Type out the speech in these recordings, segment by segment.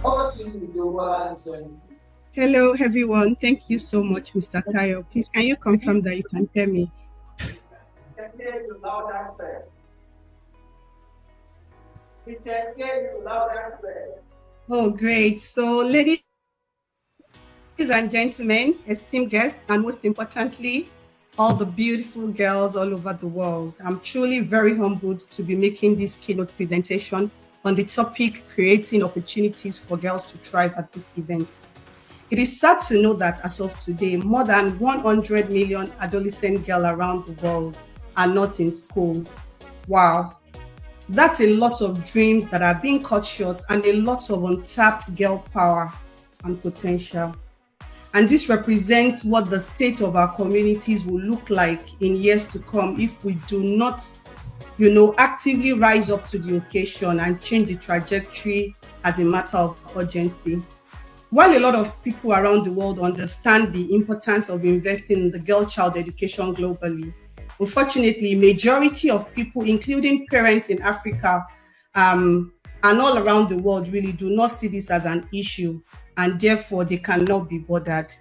Over to you, Idowu. Hello, everyone. Thank you so much, Mr. Tayo. Please, can you confirm that you can hear me? Can hear you loud and clear. We can hear you loud and clear. Oh, great. So, ladies and gentlemen, esteemed guests, and most importantly, all the beautiful girls all over the world, I'm truly very humbled to be making this keynote presentation on the topic creating opportunities for girls to thrive at this event. It is sad to know that as of today, more than 100 million adolescent girls around the world are not in school. Wow. That's a lot of dreams that are being cut short and a lot of untapped girl power and potential. And this represents what the state of our communities will look like in years to come if we do not, actively rise up to the occasion and change the trajectory as a matter of urgency. While a lot of people around the world understand the importance of investing in the girl-child education globally, unfortunately, majority of people, including parents in Africa and all around the world, really do not see this as an issue, and therefore they cannot be bothered.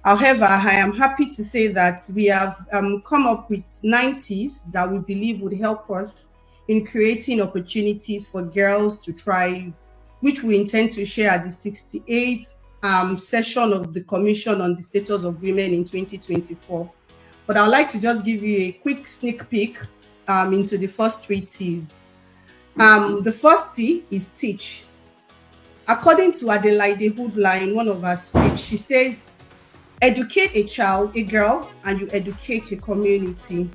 However, I am happy to say that we have come up with 90s that we believe would help us in creating opportunities for girls to thrive, which we intend to share at the 68th session of the Commission on the Status of Women in 2024. But I'd like to just give you a quick sneak peek into the first three T's. The first T is teach. According to Adelaide Hoodler in one of her speech, she says, educate a child, a girl, and you educate a community.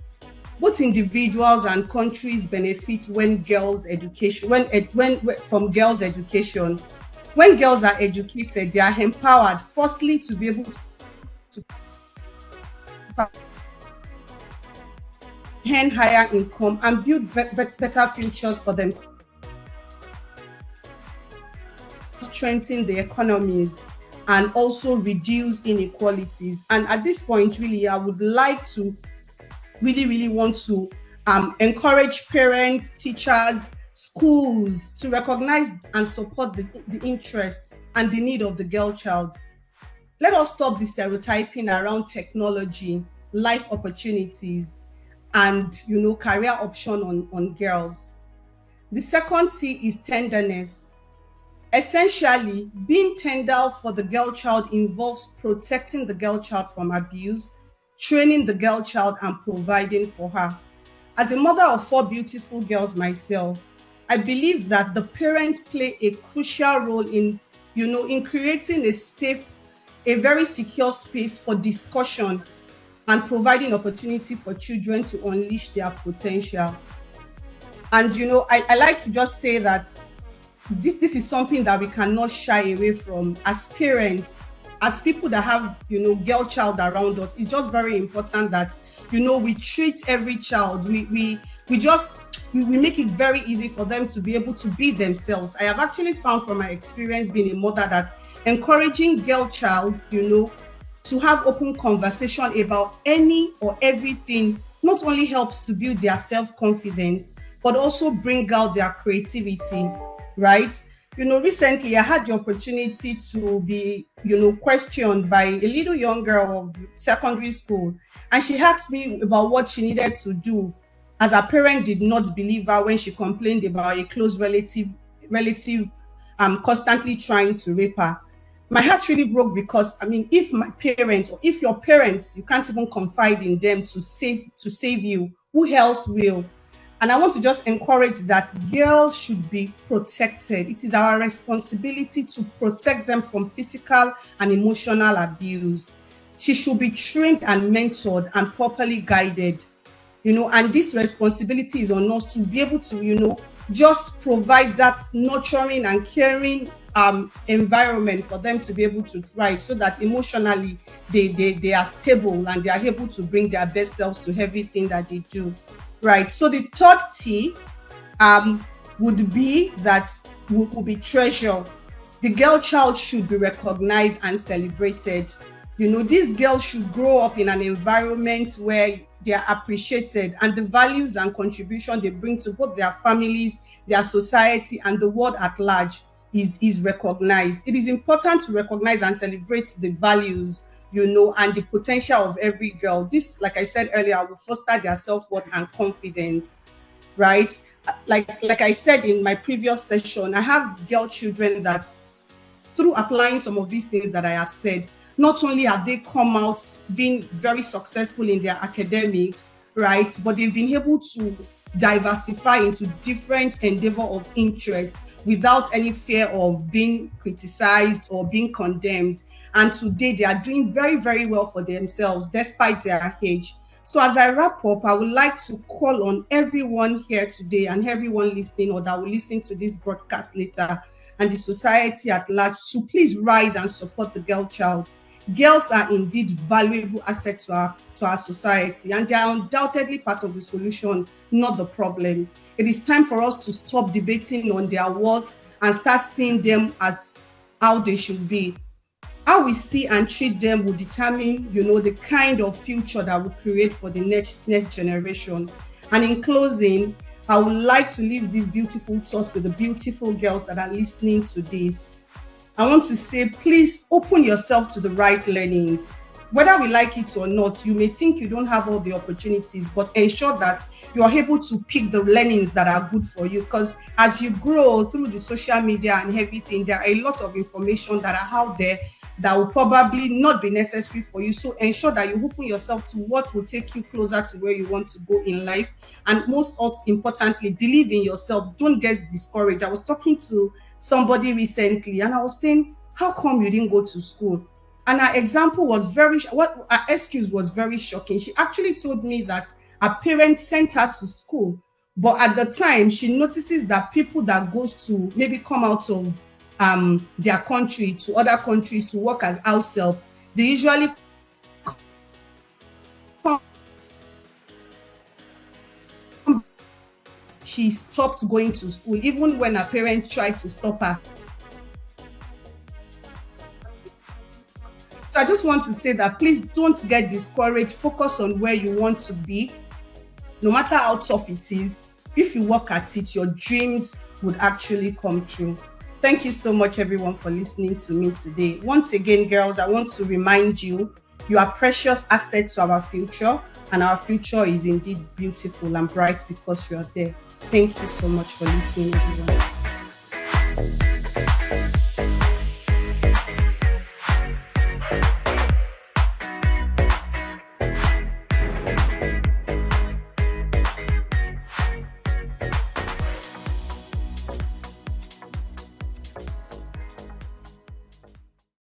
Both individuals and countries benefit when girls' education, from girls' education. When girls are educated, they are empowered, firstly, to be able to earn higher income and build better futures for themselves, strengthen the economies, and also reduce inequalities. And at this point, really, I would like to really want to encourage parents, teachers, schools to recognize and support the interest and the need of the girl child. Let us stop the stereotyping around technology, life opportunities, and career option on girls. The second C is tenderness. Essentially, being tender for the girl child involves protecting the girl child from abuse, training the girl child, and providing for her. As a mother of 4 beautiful girls myself, I believe that the parents play a crucial role in creating a safe, a very secure space for discussion and providing opportunity for children to unleash their potential. And I like to just say that this is something that we cannot shy away from as parents, as people that have girl child around us. It's just very important that we treat every child, we make it very easy for them to be able to be themselves. I have actually found from my experience being a mother that encouraging girl child to have open conversation about any or everything not only helps to build their self-confidence, but also bring out their creativity, right? Recently I had the opportunity to be, questioned by a little young girl of secondary school, and she asked me about what she needed to do, as her parent did not believe her when she complained about a close relative constantly trying to rape her. My heart really broke because if my parents or if your parents, you can't even confide in them to save you, who else will? And I want to just encourage that girls should be protected. It is our responsibility to protect them from physical and emotional abuse. She should be trained and mentored and properly guided. And this responsibility is on us to be able to, just provide that nurturing and caring environment for them to be able to thrive, so that emotionally they are stable and they are able to bring their best selves to everything that they do. Right. So the third T would be treasure. The girl child should be recognized and celebrated. These girls should grow up in an environment where they are appreciated, and the values and contribution they bring to both their families, their society, and the world at large, is recognized. It is important to recognize and celebrate the values, you know, and the potential of every girl. This, like I said earlier, will foster their self-worth and confidence, right? Like I said in my previous session, I have girl children that through applying some of these things that I have said, not only have they come out being very successful in their academics, right, but they've been able to diversify into different endeavor of interest without any fear of being criticized or being condemned. And today they are doing very, very well for themselves despite their age. So as I wrap up, I would like to call on everyone here today and everyone listening or that will listen to this broadcast later and the society at large to please rise and support the girl child. Girls are indeed valuable assets to our society, and they are undoubtedly part of the solution, not the problem. It is time for us to stop debating on their worth and start seeing them as how they should be. How we see and treat them will determine, you know, the kind of future that we create for the next generation. And in closing, I would like to leave this beautiful thought with the beautiful girls that are listening to this. I want to say, please open yourself to the right learnings. Whether we like it or not, you may think you don't have all the opportunities, but ensure that you are able to pick the learnings that are good for you. Because as you grow through the social media and everything, there are a lot of information that are out there that will probably not be necessary for you. So ensure that you open yourself to what will take you closer to where you want to go in life. And most importantly, believe in yourself. Don't get discouraged. I was talking to somebody recently and I was saying, how come you didn't go to school? And her example was her excuse was very shocking. She actually told me that her parents sent her to school, but at the time she notices that people that go to maybe come out of their country to other countries to work as house help, they usually come. She stopped going to school even when her parents tried to stop her. So I just want to say that please don't get discouraged. Focus on where you want to be. No matter how tough it is, if you work at it, your dreams would actually come true. Thank you so much, everyone, for listening to me today. Once again, girls, I want to remind you, you are precious assets to our future, and our future is indeed beautiful and bright because you are there. Thank you so much for listening, everyone.